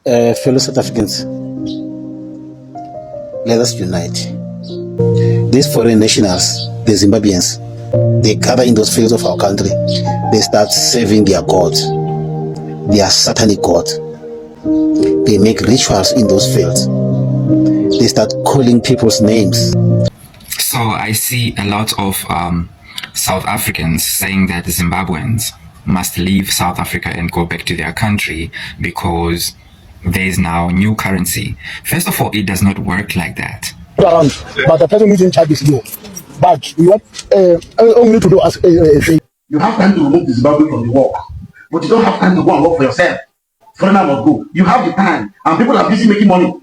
Fellow South Africans, let us unite. These foreign nationals, the Zimbabweans, they gather in those fields of our country. They start serving their gods, their satanic god. They make rituals in those fields. They start calling people's names. So I see a lot of South Africans saying that the Zimbabweans must leave South Africa and go back to their country because there is now new currency. First of all, it does not work like that. But the person who's in charge is you. But you want only to do as you have time to remove the Zimbabwe from the work, but you don't have time to go and work for yourself. Foreigner must go. You have the time, and people are busy making money.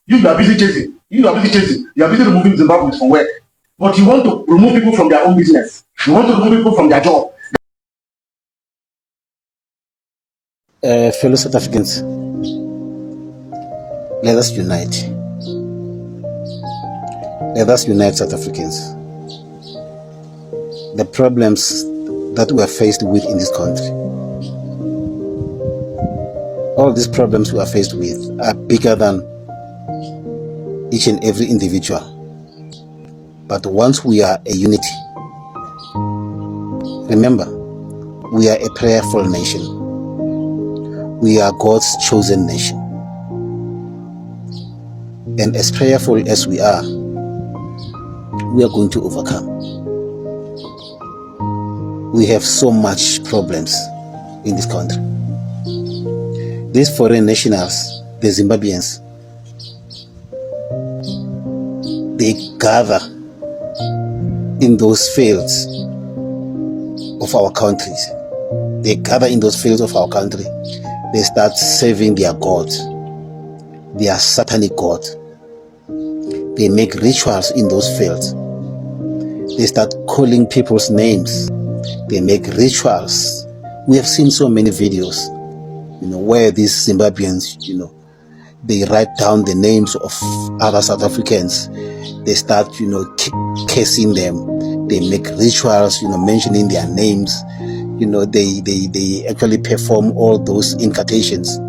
You are busy chasing. You are busy removing Zimbabweans from work. But you want to remove people from their own business. You want to remove people from their job. Fellow South Africans, let us unite. Let us unite, South Africans. The problems that we are faced with in this country, all these problems we are faced with are bigger than each and every individual. But once we are a unity, remember, we are a prayerful nation. We are God's chosen nation. And as prayerful as we are going to overcome. We have so much problems in this country. These foreign nationals, the Zimbabweans, they gather in those fields of our countries. They gather in those fields of our country. They start serving their gods, their satanic god. They make rituals in those fields. They start calling people's names. They make rituals. We have seen so many videos, where these Zimbabweans, they write down the names of other South Africans. They start, cursing them. They make rituals, mentioning their names. They actually perform all those incantations.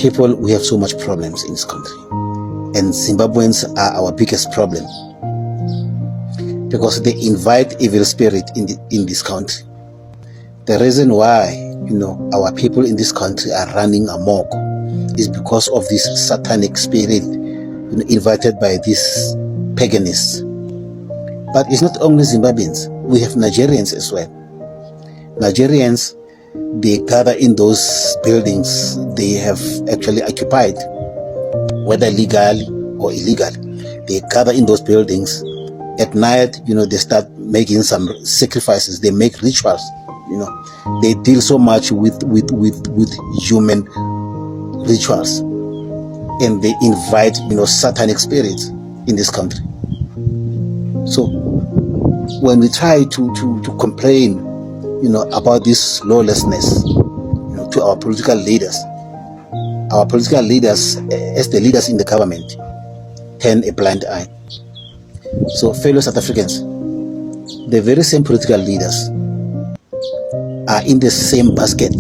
People, we have so much problems in this country. And Zimbabweans are our biggest problem. Because they invite evil spirit in this country. The reason why, our people in this country are running amok is because of this satanic spirit, invited by these paganists. But it's not only Zimbabweans. We have Nigerians as well. Nigerians, they gather in those buildings they have actually occupied, whether legally or illegally. They gather in those buildings. At night, they start making some sacrifices. They make rituals. They deal so much with human rituals, and they invite satanic spirits in this country. So when we try to complain, about this lawlessness, to our political leaders, as the leaders in the government, turn a blind eye. So, fellow South Africans, the very same political leaders are in the same basket,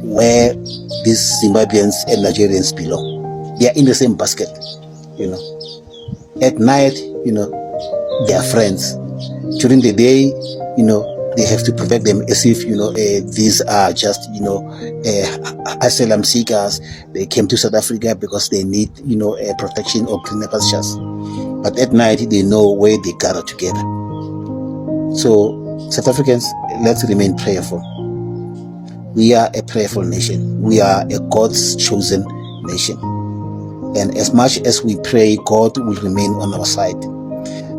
where these Zimbabweans and Nigerians belong. They are in the same basket, At night, they are friends. During the day, they have to protect them as if, these are just, asylum seekers. They came to South Africa because they need, protection or cleaner pastures. But at night, they know where they gather together. So, South Africans, let's remain prayerful. We are a prayerful nation. We are a God's chosen nation. And as much as we pray, God will remain on our side.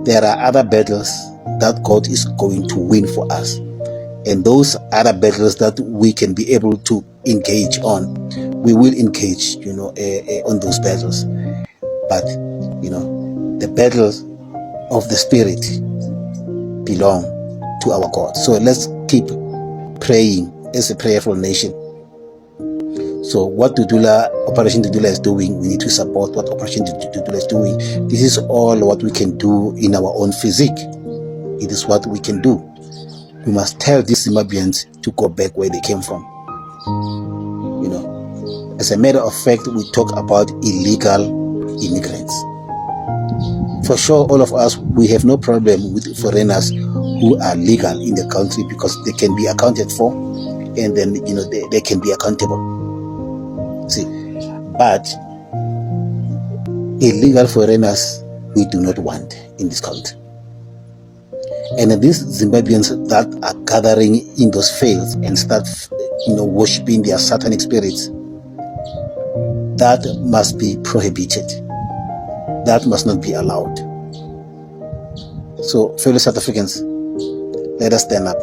There are other battles that God is going to win for us. And those other battles that we can be able to engage on, we will engage, on those battles. But, the battles of the Spirit belong to our God. So let's keep praying as a prayerful nation. So what Operation Dudula is doing, we need to support what Operation Dudula is doing. This is all what we can do in our own physique. It is what we can do. We must tell these Zimbabweans to go back where they came from. You know, as a matter of fact, we talk about illegal immigrants. For sure, all of us, we have no problem with foreigners who are legal in the country because they can be accounted for, and then they can be accountable. See, but illegal foreigners we do not want in this country. And these Zimbabweans that are gathering in those fields and start, worshipping their satanic spirits, that must be prohibited. That must not be allowed. So, fellow South Africans, let us stand up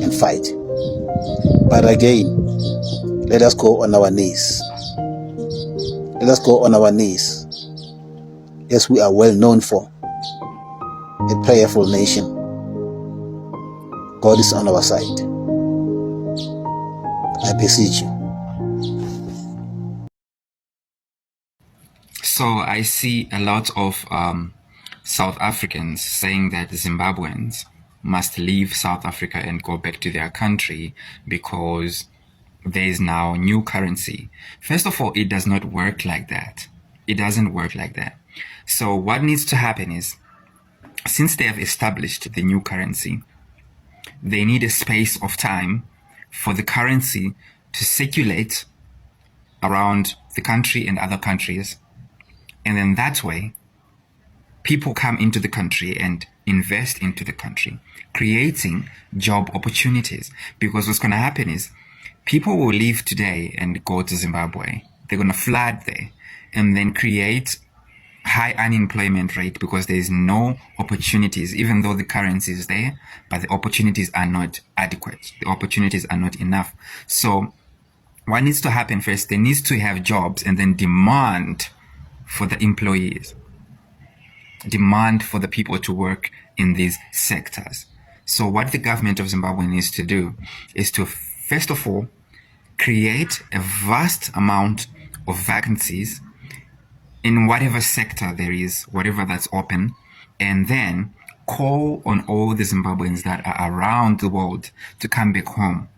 and fight. But again, let us go on our knees. Let us go on our knees, as we are well known for, a prayerful nation. God is on our side. I beseech you. So I see a lot of South Africans saying that Zimbabweans must leave South Africa and go back to their country because there is now new currency. First of all, it does not work like that. It doesn't work like that. So what needs to happen is, since they have established the new currency, they need a space of time for the currency to circulate around the country and other countries. And then that way, people come into the country and invest into the country, creating job opportunities. Because what's going to happen is, people will leave today and go to Zimbabwe. They're going to flood there and then create high unemployment rate because there is no opportunities, even though the currency is there, but the opportunities are not adequate. The opportunities are not enough. So what needs to happen first, they need to have jobs and then demand for the employees, demand for the people to work in these sectors. So what the government of Zimbabwe needs to do is to, first of all, create a vast amount of vacancies in whatever sector there is, whatever that's open, and then call on all the Zimbabweans that are around the world to come back home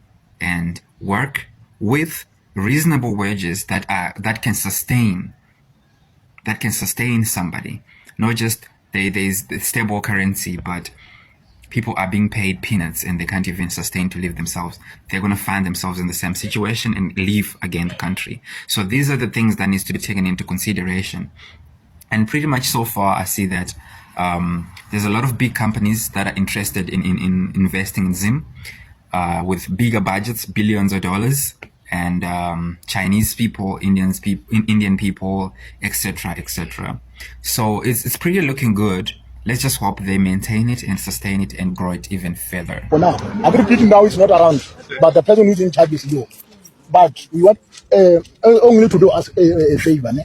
and work with reasonable wages that can sustain somebody. Not just there's the stable currency, but people are being paid peanuts and they can't even sustain to live themselves. They're going to find themselves in the same situation and leave again the country. So these are the things that needs to be taken into consideration. And pretty much so far, I see that there's a lot of big companies that are interested in investing in Zim with bigger budgets, billions of dollars, and Chinese people, Indian people, etc., etc. So it's pretty looking good. Let's just hope they maintain it and sustain it and grow it even further. For now, agriculture now is not around, but the person who's in charge is you. But we want only to do us a favor. Ne?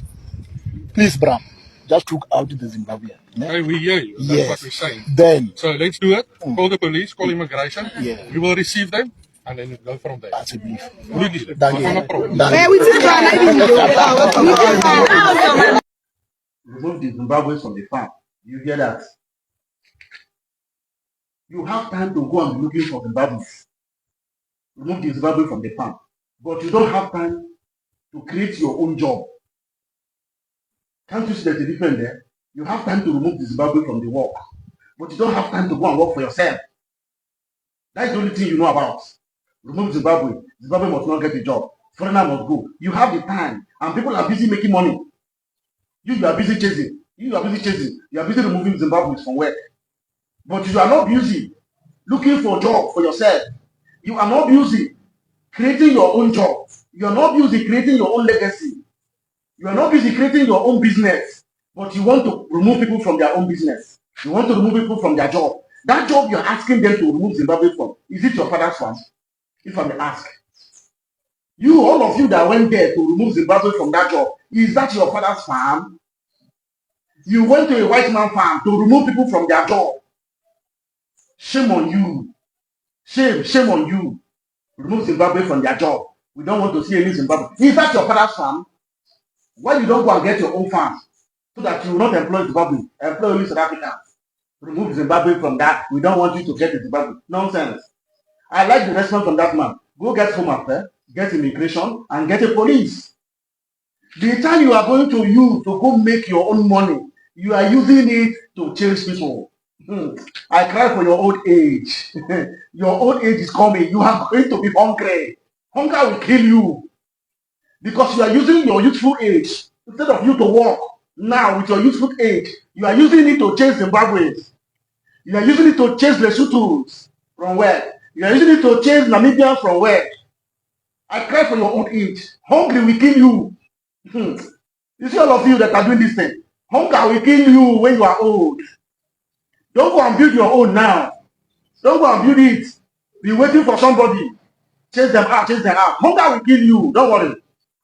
Please, Bram, just look out the Zimbabwean. Ne? Hey, we hear you. That's Yes. what we're saying. Then, So let's do it. Call the police, call immigration. Yeah. We will receive them and then go from there. that's a belief. Really, Dank not a je. problem. Dank je. Remove the Zimbabweans from the farm. You hear that? You have time to go and be looking for Zimbabweans. Remove the Zimbabwe from the farm. But you don't have time to create your own job. Can't you see there's a difference there? You have time to remove the Zimbabwe from the work. But you don't have time to go and work for yourself. That's the only thing you know about. Remove Zimbabwe. Zimbabwe must not get a job. Foreigner must go. You have the time. And people are busy making money. You are busy chasing. You are busy chasing. You are busy removing Zimbabweans from work. But you are not busy looking for a job for yourself. You are not busy creating your own job. You are not busy creating your own legacy. You are not busy creating your own business. But you want to remove people from their own business. You want to remove people from their job. That job you are asking them to remove Zimbabwe from, is it your father's farm? If I may ask. You, all of you that went there to remove Zimbabwe from that job, is that your father's farm? You went to a white man farm to remove people from their job. Shame on you. Shame on you. Remove Zimbabwe from their job. We don't want to see any Zimbabwe. Is that your father's farm? Why you don't go and get your own farm? So that you will not employ Zimbabwe, employ only South Africans. Remove Zimbabwe from that. We don't want you to get the Zimbabwe. Nonsense. I like the response from that man. Go get home affairs, get immigration, and get a police. The time you are going to use to go make your own money, you are using it to chase people. I cry for your old age. Your old age is coming. You are going to be hungry. Hunger will kill you. Because you are using your youthful age instead of you to work. Now with your youthful age, you are using it to chase Zimbabweans. You are using it to chase Lesothos. From where? You are using it to chase Namibians from where? I cry for your old age. Hunger will kill you. You see all of you that are doing this thing. Hunger will kill you when you are old. Don't go and build your own now. Don't go and build it. Be waiting for somebody. Chase them out, chase them out. Hunger will kill you. Don't worry.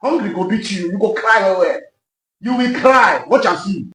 Hungry go beat you. You go cry everywhere. You will cry. Watch and see.